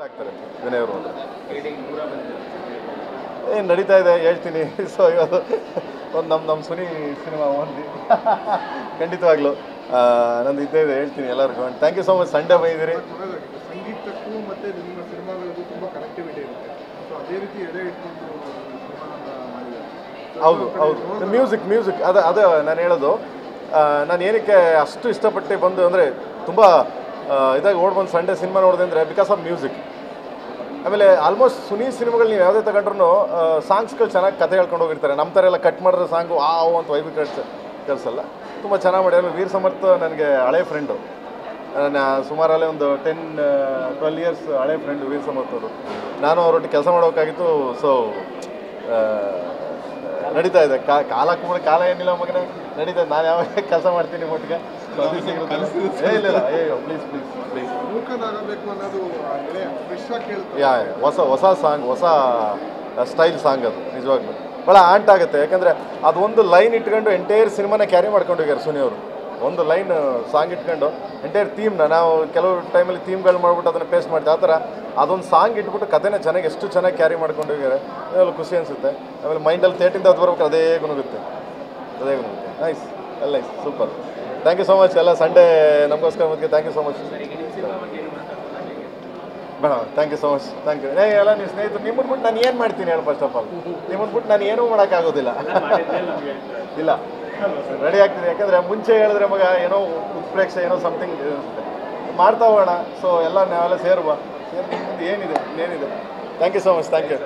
ಆಗ್ತಾರೆ ವಿನಯ್ ಅವರು ಅಂದರೆ ಏನು ನಡೀತಾ ಇದೆ ಹೇಳ್ತೀನಿ. ಸೊ ಇವತ್ತು ಒಂದು ನಮ್ಮ ಸುನಿ ಸಿನಿಮಾ ಓನ್ಲಿ ಖಂಡಿತವಾಗ್ಲೂ ನಂದು ಇದ್ದೇ ಇದೆ ಹೇಳ್ತೀನಿ ಎಲ್ಲರಿಗೂ. Thank you so much. Sunday ಬಂದಿದ್ದೀರಿ. ಸಂಗೀತಕ್ಕೂ ಮತ್ತು ನಿಮ್ಮ ಸಿನಿಮಾಗಳಿಗೂ ತುಂಬ ಕನೆಕ್ಟಿವಿಟಿ ಇರುತ್ತೆ. ಸೊ ಅದೇ ರೀತಿ ಎದೆ ಇಟ್ಕೊಂಡು ಹೌದು ಹೌದು ಮ್ಯೂಸಿಕ್ ಅದೇ ನಾನು ಹೇಳೋದು. ನಾನು ಏನಕ್ಕೆ ಅಷ್ಟು ಇಷ್ಟಪಟ್ಟು ಬಂದು ಅಂದರೆ ತುಂಬ ಇದಾಗಿ ಓಡ್ಬಂದು ಸಂಡೇ ಸಿನಿಮಾ ನೋಡಿದೆ ಅಂದರೆ ಬಿಕಾಸ್ ಆಫ್ ಮ್ಯೂಸಿಕ್. ಆಮೇಲೆ ಆಲ್ಮೋಸ್ಟ್ ಸುನಿ ಸಿನಿಮಾಗಳು ನೀವು ಯಾವುದೇ ತಗೊಂಡ್ರು ಸಾಂಗ್ಸ್ಗಳು ಚೆನ್ನಾಗಿ ಕತೆ ಹೇಳ್ಕೊಂಡು ಹೋಗಿರ್ತಾರೆ. ನಮ್ಮ ಥರ ಎಲ್ಲ ಕಟ್ ಮಾಡಿದ್ರೆ ಸಾಂಗು ಅಂತ ವೈಬಿ ಕಳಿಸಲ್ಲ. ತುಂಬ ಚೆನ್ನಾಗಿ ಮಾಡಿ. ಆಮೇಲೆ ವೀರ್ ಸಮರ್ಥ ನನಗೆ ಹಳೆ ಫ್ರೆಂಡು. ನಾನು ಸುಮಾರಲ್ಲೇ ಒಂದು 10-12 ಇಯರ್ಸ್ ಹಳೆ ಫ್ರೆಂಡು ವೀರ್ ಸಮರ್ಥ ಅವರು. ನಾನು ಅವರೊಟ್ಟಿಗೆ ಕೆಲಸ ಮಾಡೋಕ್ಕಾಗಿತ್ತು. ಸೊ ನಡೀತಾ ಇದೆ. ಕಾಲ ಏನಿಲ್ಲ ಮಗನೇ ನಡೀತಾ ಇದೆ. ನಾನು ಯಾವಾಗ ಕೆಲಸ ಮಾಡ್ತೀನಿ ಒಟ್ಟಿಗೆ ಇಲ್ಲ ಪ್ಲೀಸ್ ಹೊಸ ಸಾಂಗ್, ಹೊಸ ಸ್ಟೈಲ್ ಸಾಂಗ್ ಅದು ನಿಜವಾಗ್ಲೂ ಭಾಳ ಆಂಟ್ ಆಗುತ್ತೆ. ಯಾಕಂದರೆ ಅದೊಂದು ಲೈನ್ ಇಟ್ಕೊಂಡು ಎಂಟೈರ್ ಸಿನಿಮಾನ ಕ್ಯಾರಿ ಮಾಡ್ಕೊಂಡು ಹೋಗ್ಯಾರ ಸುನಿ ಅವರು. ಒಂದು ಲೈನ್ ಸಾಂಗ್ ಇಟ್ಕೊಂಡು ಎಂಟೈರ್ ಥೀಮ್ನ ನಾವು ಕೆಲವು ಟೈಮಲ್ಲಿ ಥೀಮ್ಗಳು ಮಾಡ್ಬಿಟ್ಟು ಅದನ್ನು ಪೇಸ್ಟ್ ಮಾಡ್ತೀವಿ. ಆ ಥರ ಅದೊಂದು ಸಾಂಗ್ ಇಟ್ಬಿಟ್ಟು ಕಥೆನ ಚೆನ್ನಾಗಿ ಎಷ್ಟು ಚೆನ್ನಾಗಿ ಕ್ಯಾರಿ ಮಾಡ್ಕೊಂಡು ಹೋಗ್ಯಾರೆ. ಅದೆಲ್ಲ ಖುಷಿ ಅನಿಸುತ್ತೆ. ಆಮೇಲೆ ಮೈಂಡಲ್ಲಿ ಥೇಟಿಂದ ಅದು ಬರ್ಬೇಕು ಅದೇ ಗುಣಗುತ್ತೆ. ನೈಸ್ ಎಲ್ಲ nice super. Thank you so much. ಎಲ್ಲ ಸಂಡೇ ನಮಗೋಸ್ಕರ ಮತ್ತೆ ಥ್ಯಾಂಕ್ ಯು ಸೊ ಮಚ್ ಬೇಡ. Thank you so much. Thank you. ಎಲ್ಲ ನೀವು ಸ್ನೇಹಿತರು ನಿಮ್ಮನ್ನು ಬಿಟ್ಟು ನಾನು ಏನು ಮಾಡ್ತೀನಿ ಹೇಳಿ. ಫಸ್ಟ್ ಆಫ್ ಆಲ್ ನಿಮ್ಮನ್ನು ಬಿಟ್ಟು ನಾನು ಏನೂ ಮಾಡೋಕ್ಕಾಗೋದಿಲ್ಲ. ಇಲ್ಲ ರೆಡಿ ಆಗ್ತೀನಿ. ಯಾಕಂದರೆ ಮುಂಚೆ ಹೇಳಿದ್ರೆ ಮಗ ಏನೋ ಉತ್ಪ್ರೇಕ್ಷೆ ಏನೋ ಸಮಥಿಂಗ್ ಮಾಡ್ತಾ ಹೋಗೋಣ. ಸೊ ಎಲ್ಲ ನಾವೆಲ್ಲ ಸೇರುವ ನಿಮ್ಮದು ಏನಿದೆ ಇನ್ನೇನಿದೆ. Thank you so much. Thank you.